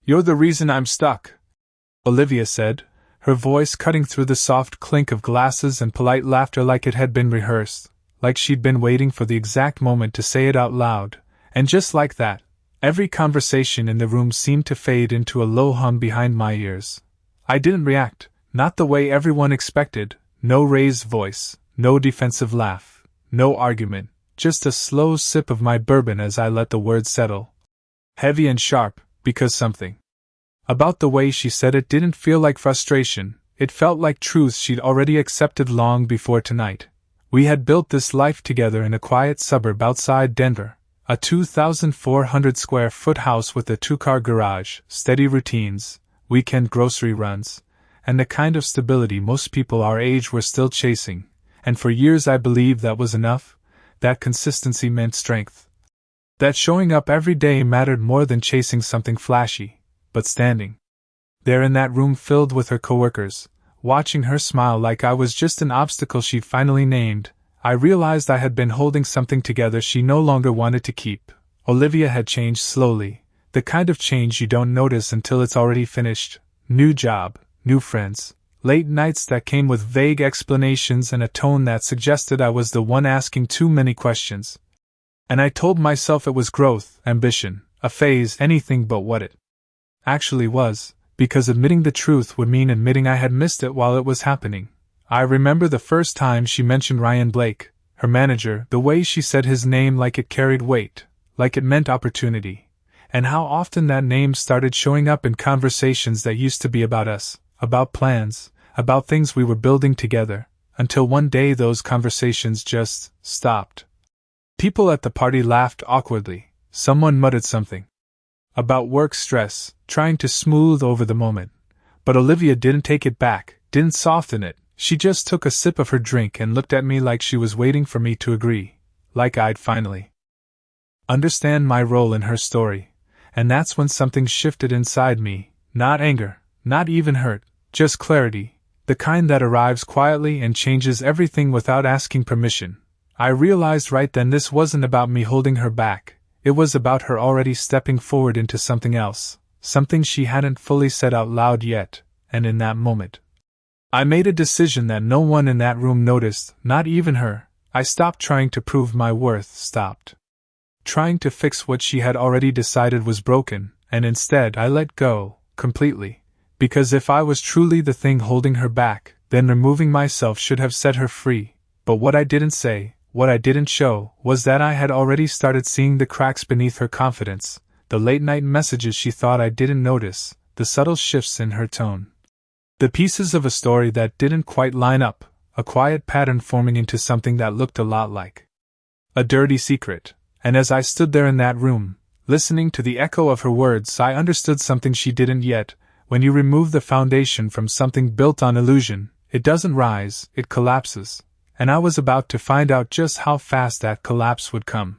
You're the reason I'm stuck, Olivia said, her voice cutting through the soft clink of glasses and polite laughter like it had been rehearsed, like she'd been waiting for the exact moment to say it out loud, and just like that, every conversation in the room seemed to fade into a low hum behind my ears. I didn't react, not the way everyone expected, no raised voice, no defensive laugh, no argument, just a slow sip of my bourbon as I let the words settle. Heavy and sharp, because something about the way she said it didn't feel like frustration, it felt like truth she'd already accepted long before tonight. We had built this life together in a quiet suburb outside Denver, a 2,400 square foot house with a 2-car garage, steady routines, weekend grocery runs, and the kind of stability most people our age were still chasing, and for years I believed that was enough, that consistency meant strength. That showing up every day mattered more than chasing something flashy. But standing there in that room filled with her coworkers, watching her smile like I was just an obstacle she'd finally named, I realized I had been holding something together she no longer wanted to keep. Olivia had changed slowly, the kind of change you don't notice until it's already finished. New job, new friends, late nights that came with vague explanations and a tone that suggested I was the one asking too many questions. And I told myself it was growth, ambition, a phase, anything but what it actually was, because admitting the truth would mean admitting I had missed it while it was happening. I remember the first time she mentioned Ryan Blake, her manager, the way she said his name like it carried weight, like it meant opportunity, and how often that name started showing up in conversations that used to be about us, about plans, about things we were building together, until one day those conversations just stopped. People at the party laughed awkwardly, someone muttered something about work stress, trying to smooth over the moment. But Olivia didn't take it back, didn't soften it, she just took a sip of her drink and looked at me like she was waiting for me to agree, like I'd finally understand my role in her story. And that's when something shifted inside me, not anger, not even hurt, just clarity, the kind that arrives quietly and changes everything without asking permission. I realized right then this wasn't about me holding her back. It was about her already stepping forward into something else, something she hadn't fully said out loud yet, and in that moment, I made a decision that no one in that room noticed, not even her. I stopped trying to prove my worth, stopped trying to fix what she had already decided was broken, and instead I let go, completely, because if I was truly the thing holding her back, then removing myself should have set her free. But what I didn't say, what I didn't show, was that I had already started seeing the cracks beneath her confidence, the late-night messages she thought I didn't notice, the subtle shifts in her tone. The pieces of a story that didn't quite line up, a quiet pattern forming into something that looked a lot like a dirty secret. And as I stood there in that room, listening to the echo of her words, I understood something she didn't yet. When you remove the foundation from something built on illusion, it doesn't rise, it collapses. And I was about to find out just how fast that collapse would come.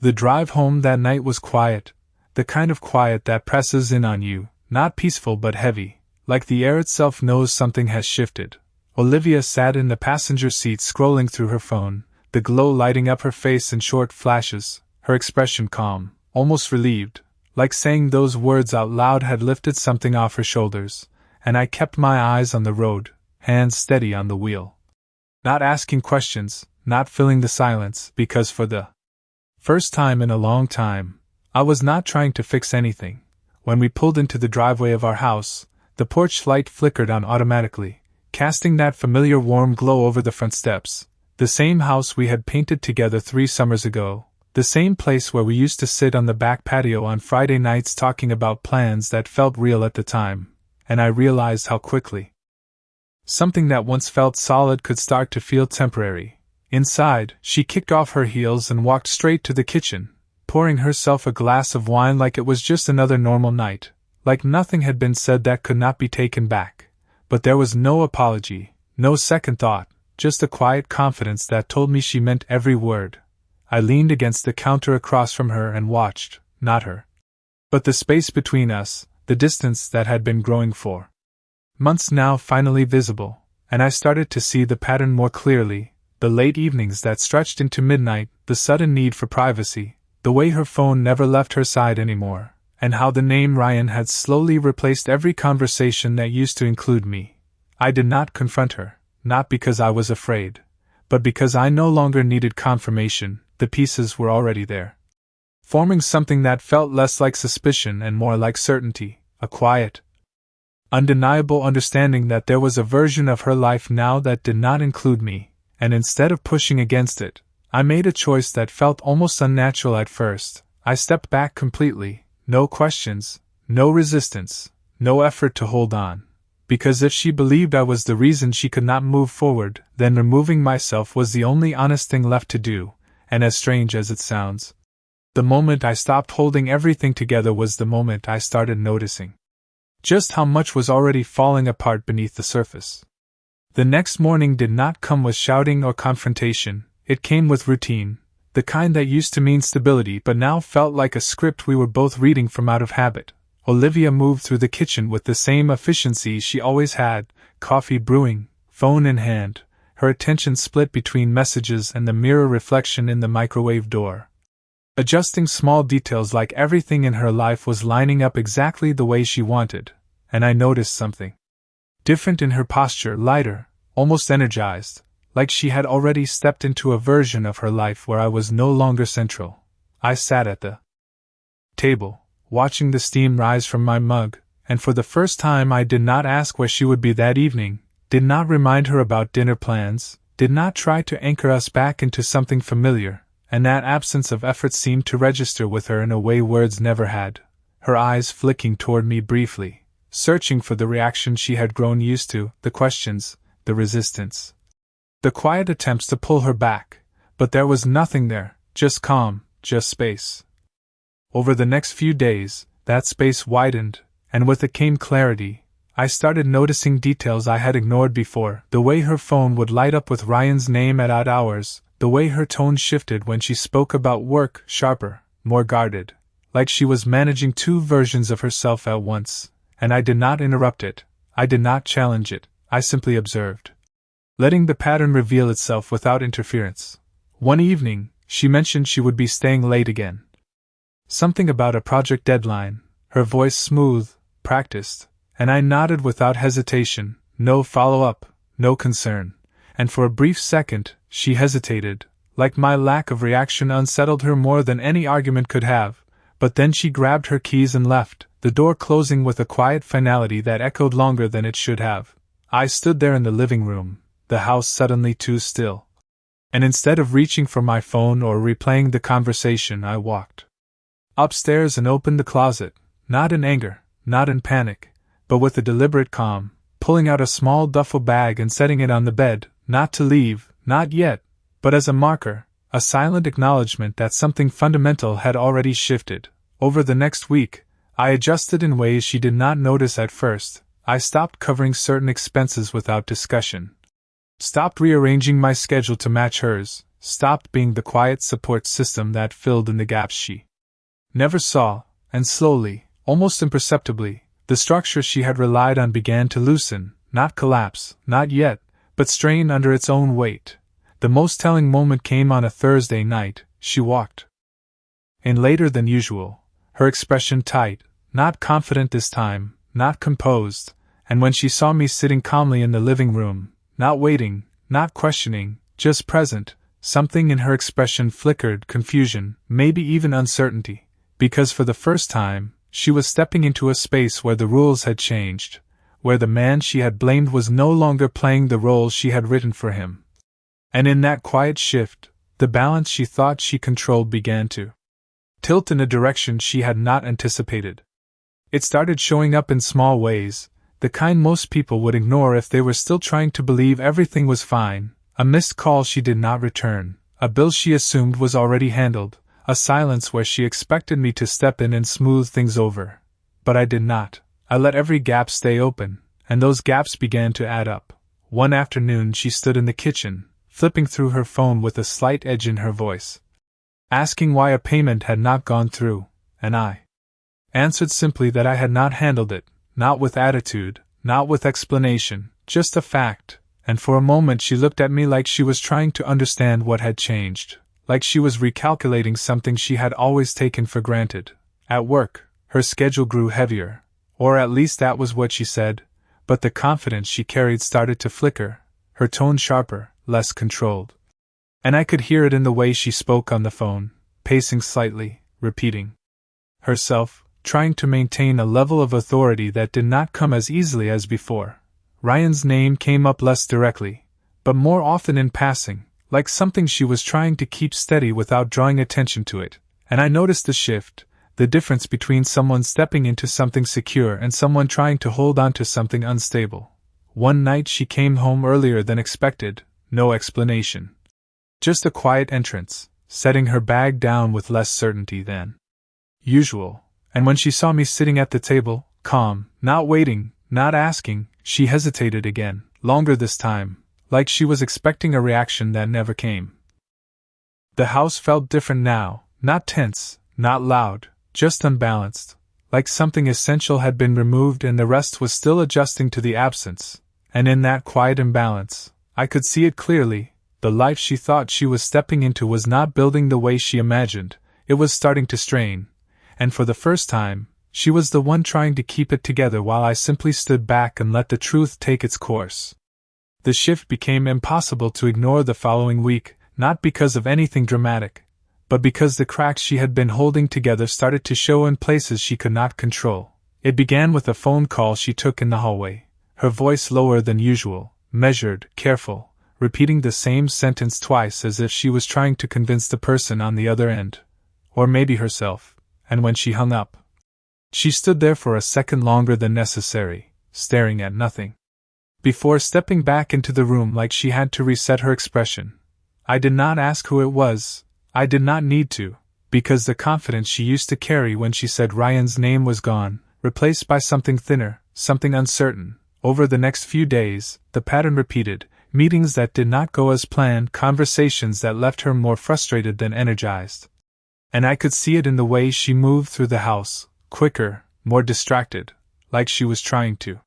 The drive home that night was quiet, the kind of quiet that presses in on you, not peaceful but heavy, like the air itself knows something has shifted. Olivia sat in the passenger seat scrolling through her phone, the glow lighting up her face in short flashes, her expression calm, almost relieved, like saying those words out loud had lifted something off her shoulders, and I kept my eyes on the road, hands steady on the wheel. Not asking questions, not filling the silence, because for the first time in a long time, I was not trying to fix anything. When we pulled into the driveway of our house, the porch light flickered on automatically, casting that familiar warm glow over the front steps. The same house we had painted together 3 summers ago, the same place where we used to sit on the back patio on Friday nights talking about plans that felt real at the time, and I realized how quickly something that once felt solid could start to feel temporary. Inside, she kicked off her heels and walked straight to the kitchen, pouring herself a glass of wine like it was just another normal night, like nothing had been said that could not be taken back. But there was no apology, no second thought, just a quiet confidence that told me she meant every word. I leaned against the counter across from her and watched, not her, but the space between us, the distance that had been growing for months now finally visible, and I started to see the pattern more clearly, the late evenings that stretched into midnight, the sudden need for privacy, the way her phone never left her side anymore, and how the name Ryan had slowly replaced every conversation that used to include me. I did not confront her, not because I was afraid, but because I no longer needed confirmation. The pieces were already there, forming something that felt less like suspicion and more like certainty, a quiet, undeniable understanding that there was a version of her life now that did not include me, and instead of pushing against it, I made a choice that felt almost unnatural at first. I stepped back completely, no questions, no resistance, no effort to hold on. Because if she believed I was the reason she could not move forward, then removing myself was the only honest thing left to do, and as strange as it sounds, the moment I stopped holding everything together was the moment I started noticing just how much was already falling apart beneath the surface. The next morning did not come with shouting or confrontation, it came with routine, the kind that used to mean stability but now felt like a script we were both reading from out of habit. Olivia moved through the kitchen with the same efficiency she always had, coffee brewing, phone in hand, her attention split between messages and the mirror reflection in the microwave door. Adjusting small details like everything in her life was lining up exactly the way she wanted, and I noticed something different in her posture, lighter, almost energized, like she had already stepped into a version of her life where I was no longer central. I sat at the table, watching the steam rise from my mug, and for the first time I did not ask where she would be that evening, did not remind her about dinner plans, did not try to anchor us back into something familiar, and that absence of effort seemed to register with her in a way words never had, her eyes flicking toward me briefly, searching for the reaction she had grown used to, the questions, the resistance, the quiet attempts to pull her back, but there was nothing there, just calm, just space. Over the next few days, that space widened, and with it came clarity. I started noticing details I had ignored before, the way her phone would light up with Ryan's name at odd hours, the way her tone shifted when she spoke about work, sharper, more guarded, like she was managing two versions of herself at once, and I did not interrupt it, I did not challenge it, I simply observed, letting the pattern reveal itself without interference. One evening, she mentioned she would be staying late again. Something about a project deadline, her voice smooth, practiced, and I nodded without hesitation, no follow-up, no concern, and for a brief second, she hesitated, like my lack of reaction unsettled her more than any argument could have, but then she grabbed her keys and left, the door closing with a quiet finality that echoed longer than it should have. I stood there in the living room, the house suddenly too still. And instead of reaching for my phone or replaying the conversation, I walked upstairs and opened the closet, not in anger, not in panic, but with a deliberate calm, pulling out a small duffel bag and setting it on the bed, not to leave, not yet, but as a marker, a silent acknowledgement that something fundamental had already shifted. Over the next week, I adjusted in ways she did not notice at first. I stopped covering certain expenses without discussion, stopped rearranging my schedule to match hers, stopped being the quiet support system that filled in the gaps she never saw, and slowly, almost imperceptibly, the structure she had relied on began to loosen, not collapse, not yet, but strain under its own weight. The most telling moment came on a Thursday night. She walked in later than usual, her expression tight, not confident this time, not composed, and when she saw me sitting calmly in the living room, not waiting, not questioning, just present, something in her expression flickered, confusion, maybe even uncertainty, because for the first time, she was stepping into a space where the rules had changed, where the man she had blamed was no longer playing the role she had written for him. And in that quiet shift, the balance she thought she controlled began to tilt in a direction she had not anticipated. It started showing up in small ways, the kind most people would ignore if they were still trying to believe everything was fine, a missed call she did not return, a bill she assumed was already handled, a silence where she expected me to step in and smooth things over. But I did not. I let every gap stay open, and those gaps began to add up. One afternoon she stood in the kitchen, flipping through her phone with a slight edge in her voice, asking why a payment had not gone through, and I answered simply that I had not handled it, not with attitude, not with explanation, just a fact, and for a moment she looked at me like she was trying to understand what had changed, like she was recalculating something she had always taken for granted. At work, Her schedule grew heavier, or at least that was what she said, but the confidence she carried started to flicker, her tone sharper, less controlled. And I could hear it in the way she spoke on the phone, pacing slightly, repeating herself, trying to maintain a level of authority that did not come as easily as before. Ryan's name came up less directly, but more often in passing, like something she was trying to keep steady without drawing attention to it, and I noticed the shift, the difference between someone stepping into something secure and someone trying to hold on to something unstable. One night she came home earlier than expected, no explanation. Just a quiet entrance, setting her bag down with less certainty than usual, and when she saw me sitting at the table, calm, not waiting, not asking, she hesitated again, longer this time, like she was expecting a reaction that never came. The house felt different now, not tense, not loud, just unbalanced, like something essential had been removed and the rest was still adjusting to the absence, and in that quiet imbalance, I could see it clearly. The life she thought she was stepping into was not building the way she imagined, it was starting to strain, and for the first time, she was the one trying to keep it together while I simply stood back and let the truth take its course. The shift became impossible to ignore the following week, not because of anything dramatic, but because the cracks she had been holding together started to show in places she could not control. It began with a phone call she took in the hallway, her voice lower than usual, measured, careful, repeating the same sentence twice as if she was trying to convince the person on the other end, or maybe herself, and when she hung up, she stood there for a second longer than necessary, staring at nothing, before stepping back into the room like she had to reset her expression. I did not ask who it was, I did not need to, because the confidence she used to carry when she said Ryan's name was gone, replaced by something thinner, something uncertain. Over the next few days, the pattern repeated, meetings that did not go as planned, conversations that left her more frustrated than energized. And I could see it in the way she moved through the house, quicker, more distracted, like she was trying to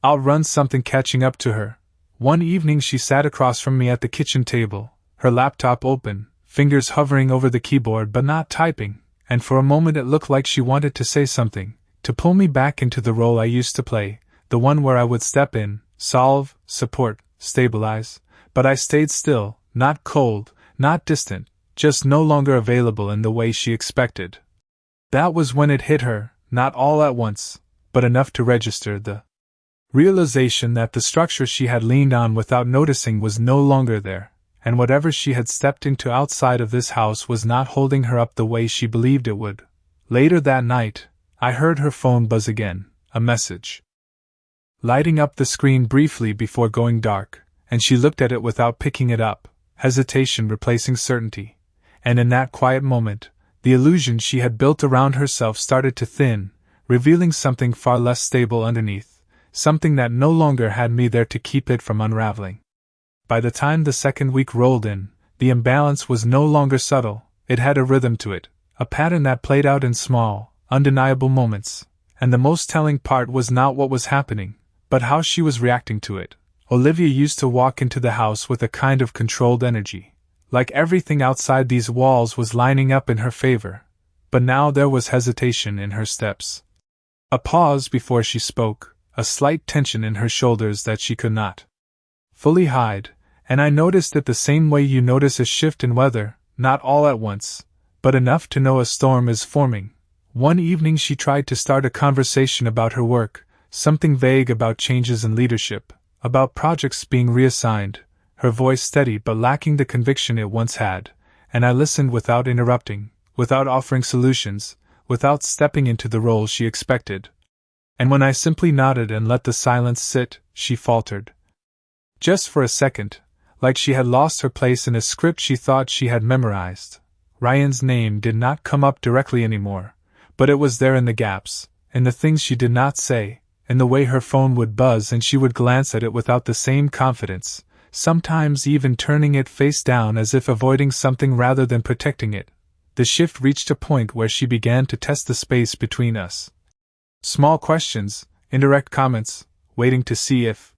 outrun something catching up to her. One evening she sat across from me at the kitchen table, her laptop open, fingers hovering over the keyboard but not typing, and for a moment it looked like she wanted to say something, to pull me back into the role I used to play, the one where I would step in, solve, support, stabilize, but I stayed still, not cold, not distant, just no longer available in the way she expected. That was when it hit her, not all at once, but enough to register the realization that the structure she had leaned on without noticing was no longer there, and whatever she had stepped into outside of this house was not holding her up the way she believed it would. Later that night, I heard her phone buzz again, a message lighting up the screen briefly before going dark, and she looked at it without picking it up, hesitation replacing certainty, and in that quiet moment, the illusion she had built around herself started to thin, revealing something far less stable underneath, something that no longer had me there to keep it from unraveling. By the time the second week rolled in, the imbalance was no longer subtle, it had a rhythm to it, a pattern that played out in small, undeniable moments, and the most telling part was not what was happening, but how she was reacting to it. Olivia used to walk into the house with a kind of controlled energy, like everything outside these walls was lining up in her favor, but now there was hesitation in her steps. A pause before she spoke, a slight tension in her shoulders that she could not fully hide, and I noticed it the same way you notice a shift in weather, not all at once, but enough to know a storm is forming. One evening she tried to start a conversation about her work, something vague about changes in leadership, about projects being reassigned, her voice steady but lacking the conviction it once had, and I listened without interrupting, without offering solutions, without stepping into the role she expected. And when I simply nodded and let the silence sit, she faltered. Just for a second, like she had lost her place in a script she thought she had memorized. Ryan's name did not come up directly anymore, but it was there in the gaps, in the things she did not say, in the way her phone would buzz and she would glance at it without the same confidence, sometimes even turning it face down as if avoiding something rather than protecting it. The shift reached a point where she began to test the space between us. Small questions, indirect comments, waiting to see if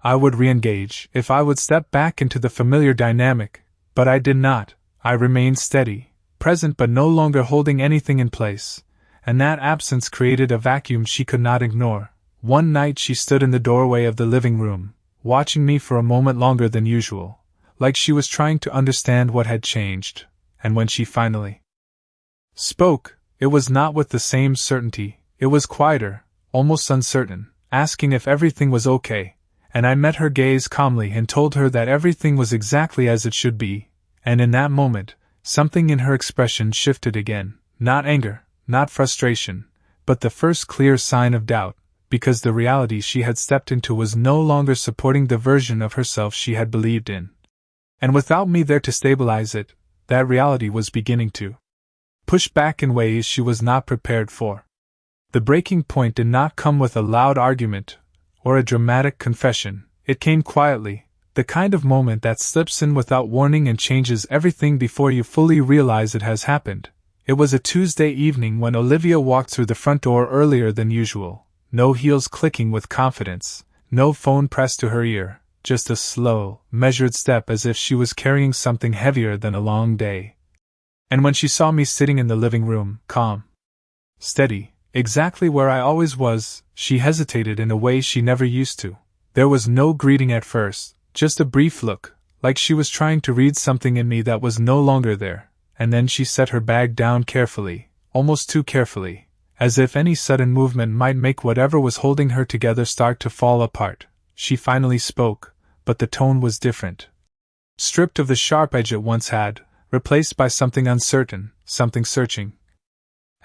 I would re-engage, if I would step back into the familiar dynamic, but I did not. I remained steady, present but no longer holding anything in place, and that absence created a vacuum she could not ignore. One night she stood in the doorway of the living room, watching me for a moment longer than usual, like she was trying to understand what had changed, and when she finally spoke, it was not with the same certainty. It was quieter, almost uncertain, asking if everything was okay, and I met her gaze calmly and told her that everything was exactly as it should be, and in that moment, something in her expression shifted again, not anger, not frustration, but the first clear sign of doubt, because the reality she had stepped into was no longer supporting the version of herself she had believed in. And without me there to stabilize it, that reality was beginning to push back in ways she was not prepared for. The breaking point did not come with a loud argument or a dramatic confession. It came quietly, the kind of moment that slips in without warning and changes everything before you fully realize it has happened. It was a Tuesday evening when Olivia walked through the front door earlier than usual, no heels clicking with confidence, no phone pressed to her ear, just a slow, measured step as if she was carrying something heavier than a long day. And when she saw me sitting in the living room, calm, steady, exactly where I always was, she hesitated in a way she never used to. There was no greeting at first, just a brief look, like she was trying to read something in me that was no longer there, and then she set her bag down carefully, almost too carefully, as if any sudden movement might make whatever was holding her together start to fall apart. She finally spoke, but the tone was different. Stripped of the sharp edge it once had, replaced by something uncertain, something searching.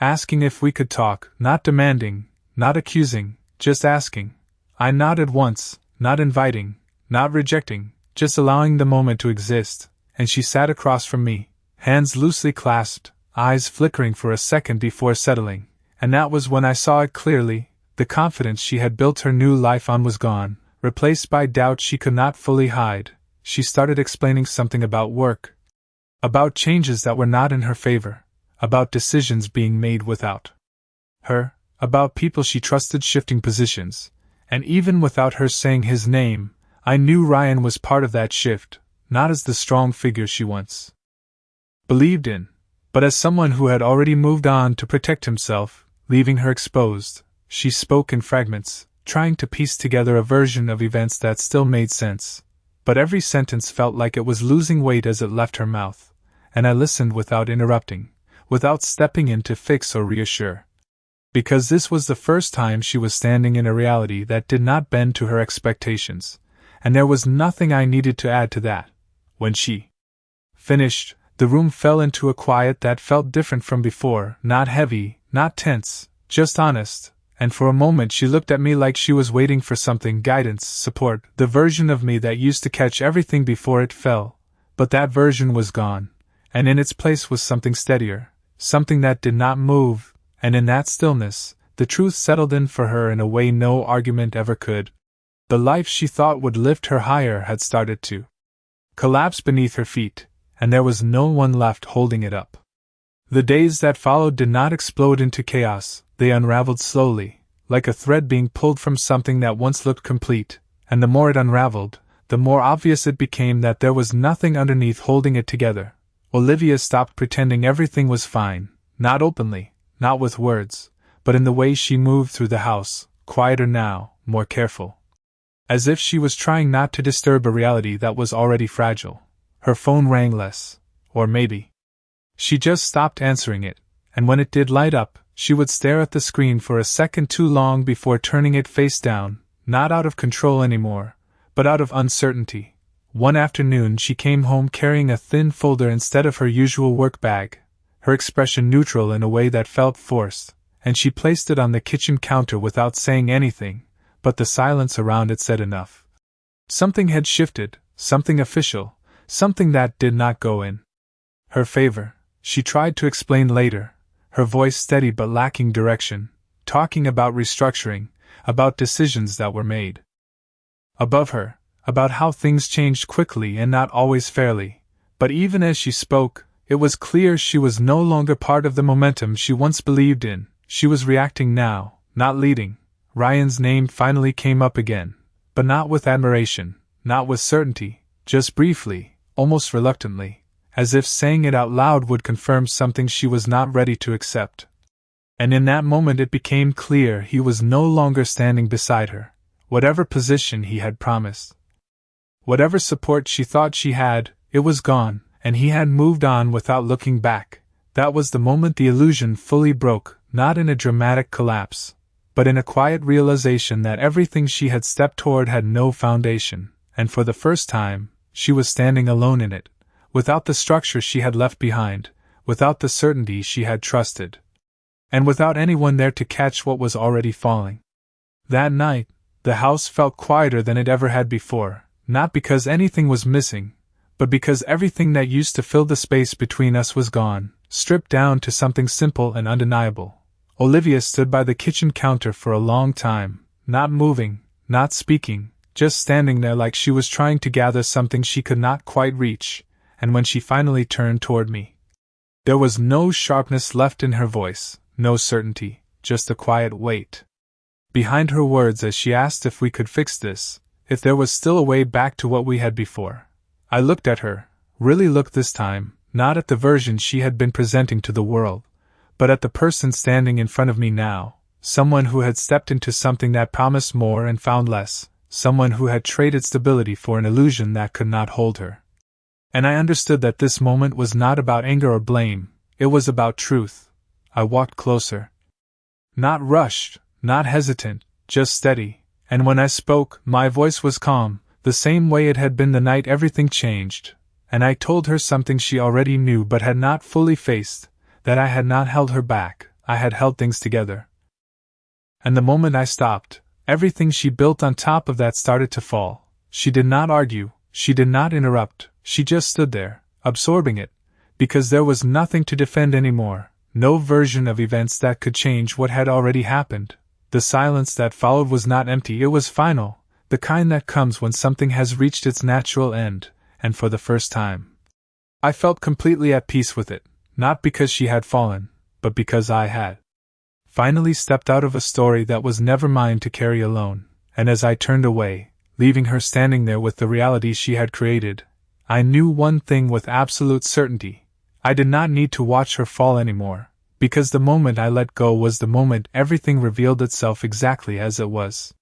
Asking if we could talk, not demanding, not accusing, just asking. I nodded once, not inviting, not rejecting, just allowing the moment to exist, and she sat across from me, hands loosely clasped, eyes flickering for a second before settling, and that was when I saw it clearly. The confidence she had built her new life on was gone, replaced by doubt she could not fully hide. She started explaining something about work, about changes that were not in her favor, about decisions being made without her, about people she trusted shifting positions, and even without her saying his name, I knew Ryan was part of that shift, not as the strong figure she once believed in, but as someone who had already moved on to protect himself, leaving her exposed. She spoke in fragments, trying to piece together a version of events that still made sense, but every sentence felt like it was losing weight as it left her mouth, and I listened without interrupting, without stepping in to fix or reassure. Because this was the first time she was standing in a reality that did not bend to her expectations, and there was nothing I needed to add to that. When she finished, the room fell into a quiet that felt different from before, not heavy, not tense, just honest, and for a moment she looked at me like she was waiting for something, guidance, support, the version of me that used to catch everything before it fell. But that version was gone, and in its place was something steadier, something that did not move, and in that stillness, the truth settled in for her in a way no argument ever could. The life she thought would lift her higher had started to collapse beneath her feet, and there was no one left holding it up. The days that followed did not explode into chaos, they unraveled slowly, like a thread being pulled from something that once looked complete, and the more it unraveled, the more obvious it became that there was nothing underneath holding it together. Olivia stopped pretending everything was fine, not openly, not with words, but in the way she moved through the house, quieter now, more careful. As if she was trying not to disturb a reality that was already fragile. Her phone rang less, or maybe she just stopped answering it, and when it did light up, she would stare at the screen for a second too long before turning it face down, not out of control anymore, but out of uncertainty. One afternoon she came home carrying a thin folder instead of her usual work bag, her expression neutral in a way that felt forced, and she placed it on the kitchen counter without saying anything, but the silence around it said enough. Something had shifted, something official, something that did not go in her favor. She tried to explain later, her voice steady but lacking direction, talking about restructuring, about decisions that were made above her, about how things changed quickly and not always fairly. But even as she spoke, it was clear she was no longer part of the momentum she once believed in. She was reacting now, not leading. Ryan's name finally came up again, but not with admiration, not with certainty, just briefly, almost reluctantly, as if saying it out loud would confirm something she was not ready to accept. And in that moment it became clear he was no longer standing beside her, whatever position he had promised. Whatever support she thought she had, it was gone, and he had moved on without looking back. That was the moment the illusion fully broke, not in a dramatic collapse, but in a quiet realization that everything she had stepped toward had no foundation, and for the first time, she was standing alone in it, without the structure she had left behind, without the certainty she had trusted, and without anyone there to catch what was already falling. That night, the house felt quieter than it ever had before, not because anything was missing, but because everything that used to fill the space between us was gone, stripped down to something simple and undeniable. Olivia stood by the kitchen counter for a long time, not moving, not speaking, just standing there like she was trying to gather something she could not quite reach, and when she finally turned toward me, there was no sharpness left in her voice, no certainty, just a quiet weight behind her words as she asked if we could fix this, if there was still a way back to what we had before. I looked at her, really looked this time, not at the version she had been presenting to the world, but at the person standing in front of me now, someone who had stepped into something that promised more and found less, someone who had traded stability for an illusion that could not hold her. And I understood that this moment was not about anger or blame, it was about truth. I walked closer. Not rushed, not hesitant, just steady, and when I spoke, my voice was calm, the same way it had been the night everything changed, and I told her something she already knew but had not fully faced, that I had not held her back, I had held things together. And the moment I stopped, everything she built on top of that started to fall. She did not argue, she did not interrupt, she just stood there, absorbing it, because there was nothing to defend anymore, no version of events that could change what had already happened. The silence that followed was not empty, it was final, the kind that comes when something has reached its natural end, and for the first time, I felt completely at peace with it, not because she had fallen, but because I had finally stepped out of a story that was never mine to carry alone, and as I turned away, leaving her standing there with the reality she had created, I knew one thing with absolute certainty. I did not need to watch her fall anymore, because the moment I let go was the moment everything revealed itself exactly as it was.